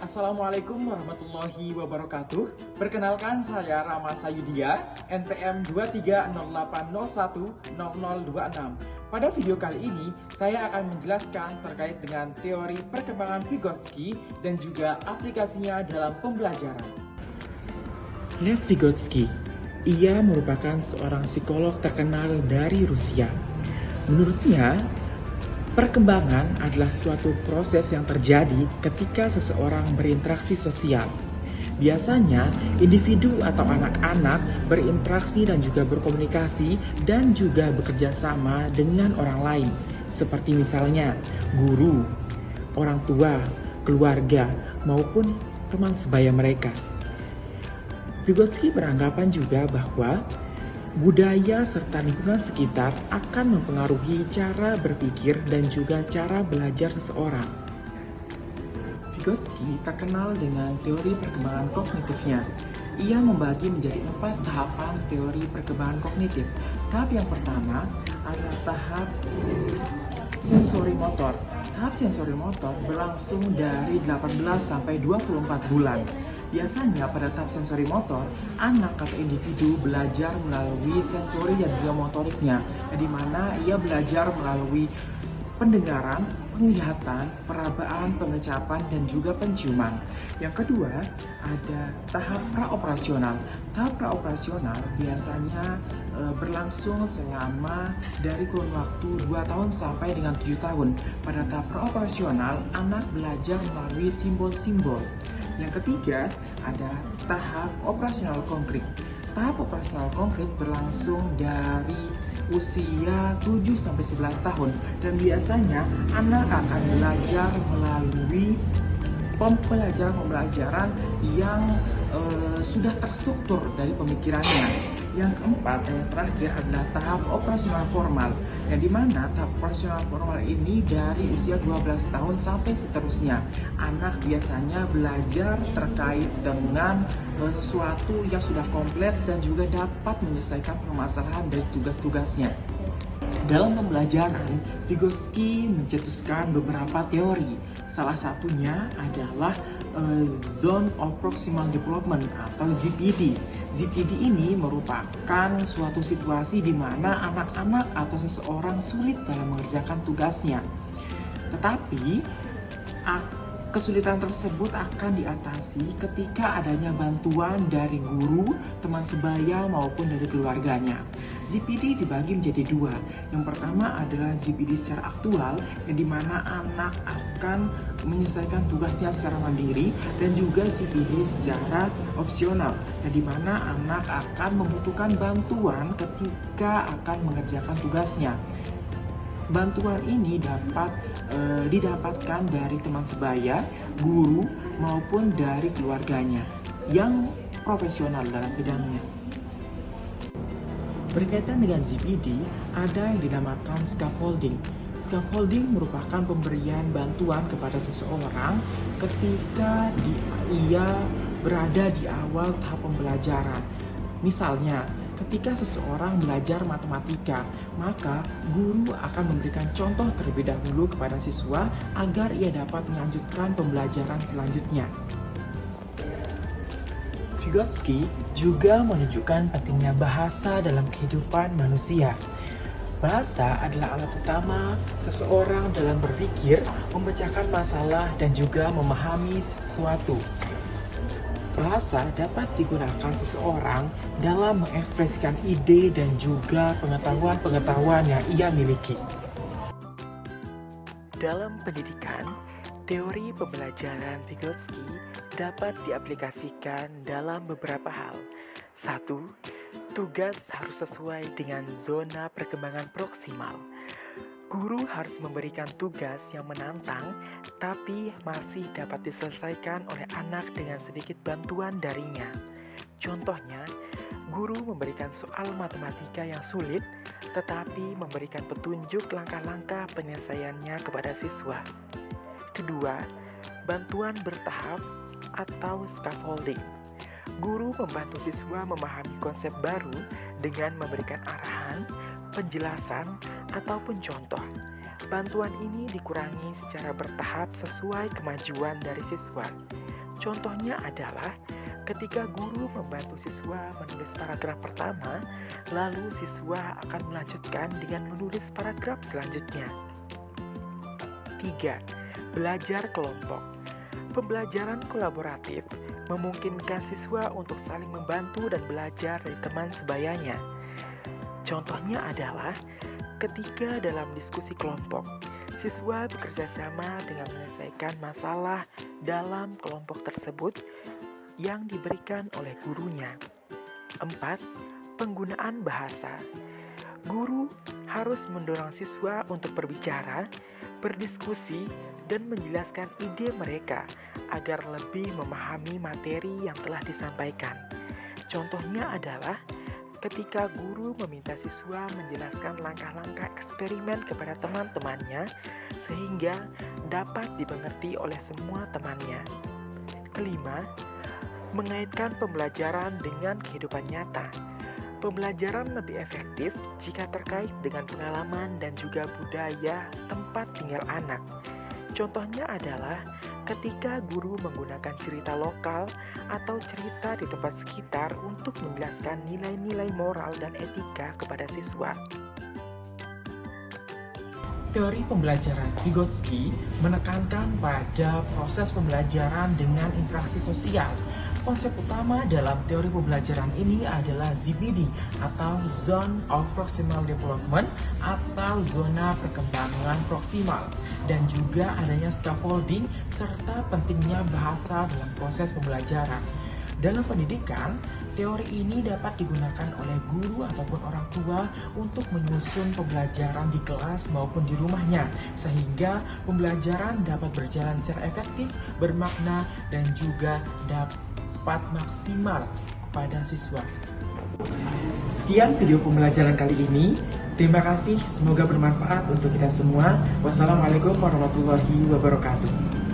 Assalamualaikum warahmatullahi wabarakatuh. Perkenalkan, saya Rama Sayudia, NPM 2308010026. Pada video kali ini, saya akan menjelaskan terkait dengan teori perkembangan Vygotsky dan juga aplikasinya dalam pembelajaran. Lev Vygotsky, ia merupakan seorang psikolog terkenal dari Rusia. Menurutnya, perkembangan adalah suatu proses yang terjadi ketika seseorang berinteraksi sosial. Biasanya, individu atau anak-anak berinteraksi dan juga berkomunikasi dan juga bekerja sama dengan orang lain, seperti misalnya guru, orang tua, keluarga, maupun teman sebaya mereka. Vygotsky beranggapan juga bahwa budaya serta lingkungan sekitar akan mempengaruhi cara berpikir dan juga cara belajar seseorang. Vygotsky terkenal dengan teori perkembangan kognitifnya. Ia membagi menjadi 4 tahapan teori perkembangan kognitif. Tahap yang pertama adalah tahap sensori motor. Tahap sensori motor berlangsung dari 18 sampai 24 bulan. Biasanya pada tahap sensori motor, anak atau individu belajar melalui sensori dan juga motoriknya, di mana ia belajar melalui pendengaran, penglihatan, perabaan, pengecapan, dan juga penciuman. Yang kedua, ada tahap praoperasional. Tahap praoperasional biasanya berlangsung selama dari kurun waktu 2 tahun sampai dengan 7 tahun. Pada tahap praoperasional, anak belajar melalui simbol-simbol. Yang ketiga, ada tahap operasional konkret. Tahap operasional konkret berlangsung dari usia 7 sampai 11 tahun dan biasanya anak akan belajar melalui pembelajaran yang sudah terstruktur dari pemikirannya. Yang keempat, yang terakhir adalah tahap operasional formal, yang dimana tahap operasional formal ini dari usia 12 tahun sampai seterusnya. Anak biasanya belajar terkait dengan sesuatu yang sudah kompleks dan juga dapat menyelesaikan permasalahan dari tugas-tugasnya. Dalam pembelajaran, Vygotsky mencetuskan beberapa teori. Salah satunya adalah Zone of Proximal Development atau ZPD. ZPD ini merupakan suatu situasi di mana anak-anak atau seseorang sulit dalam mengerjakan tugasnya. Tetapi, kesulitan tersebut akan diatasi ketika adanya bantuan dari guru, teman sebaya, maupun dari keluarganya. ZPD dibagi menjadi 2. Yang pertama adalah ZPD secara aktual, yang dimana anak akan menyelesaikan tugasnya secara mandiri, dan juga ZPD secara opsional, yang dimana anak akan membutuhkan bantuan ketika akan mengerjakan tugasnya. Bantuan ini dapat didapatkan dari teman sebaya, guru, maupun dari keluarganya yang profesional dalam bidangnya. Berkaitan dengan ZPD, ada yang dinamakan scaffolding. Scaffolding merupakan pemberian bantuan kepada seseorang ketika ia berada di awal tahap pembelajaran. Misalnya, ketika seseorang belajar matematika, maka guru akan memberikan contoh terlebih dahulu kepada siswa agar ia dapat melanjutkan pembelajaran selanjutnya. Vygotsky juga menunjukkan pentingnya bahasa dalam kehidupan manusia. Bahasa adalah alat utama seseorang dalam berpikir, memecahkan masalah, dan juga memahami sesuatu. Bahasa dapat digunakan seseorang dalam mengekspresikan ide dan juga pengetahuan-pengetahuan yang ia miliki. Dalam pendidikan, teori pembelajaran Vygotsky dapat diaplikasikan dalam beberapa hal. 1. Tugas harus sesuai dengan zona perkembangan proksimal. Guru harus memberikan tugas yang menantang, tapi masih dapat diselesaikan oleh anak dengan sedikit bantuan darinya. Contohnya, guru memberikan soal matematika yang sulit, tetapi memberikan petunjuk langkah-langkah penyelesaiannya kepada siswa. Kedua, bantuan bertahap atau scaffolding. Guru membantu siswa memahami konsep baru dengan memberikan arahan, penjelasan, ataupun contoh. Bantuan ini dikurangi secara bertahap sesuai kemajuan dari siswa. Contohnya adalah ketika guru membantu siswa menulis paragraf pertama, lalu siswa akan melanjutkan dengan menulis paragraf selanjutnya. 3. Belajar kelompok. Pembelajaran kolaboratif memungkinkan siswa untuk saling membantu dan belajar dari teman sebayanya. Contohnya adalah ketika dalam diskusi kelompok, siswa bekerja sama dengan menyelesaikan masalah dalam kelompok tersebut yang diberikan oleh gurunya. 4. Penggunaan bahasa. Guru harus mendorong siswa untuk berbicara, berdiskusi, dan menjelaskan ide mereka agar lebih memahami materi yang telah disampaikan. Contohnya adalah ketika guru meminta siswa menjelaskan langkah-langkah eksperimen kepada teman-temannya sehingga dapat dimengerti oleh semua temannya. 5. Mengaitkan pembelajaran dengan kehidupan nyata. Pembelajaran lebih efektif jika terkait dengan pengalaman dan juga budaya tempat tinggal anak. Contohnya adalah ketika guru menggunakan cerita lokal atau cerita di tempat sekitar untuk menjelaskan nilai-nilai moral dan etika kepada siswa. Teori pembelajaran Vygotsky menekankan pada proses pembelajaran dengan interaksi sosial. Konsep utama dalam teori pembelajaran ini adalah ZPD atau Zone of Proximal Development atau zona perkembangan proksimal, dan juga adanya scaffolding serta pentingnya bahasa dalam proses pembelajaran. Dalam pendidikan, teori ini dapat digunakan oleh guru ataupun orang tua untuk menyusun pembelajaran di kelas maupun di rumahnya, sehingga pembelajaran dapat berjalan secara efektif, bermakna, dan juga dapat maksimal kepada siswa. Sekian video pembelajaran kali ini. Terima kasih, semoga bermanfaat untuk kita semua. Wassalamualaikum warahmatullahi wabarakatuh.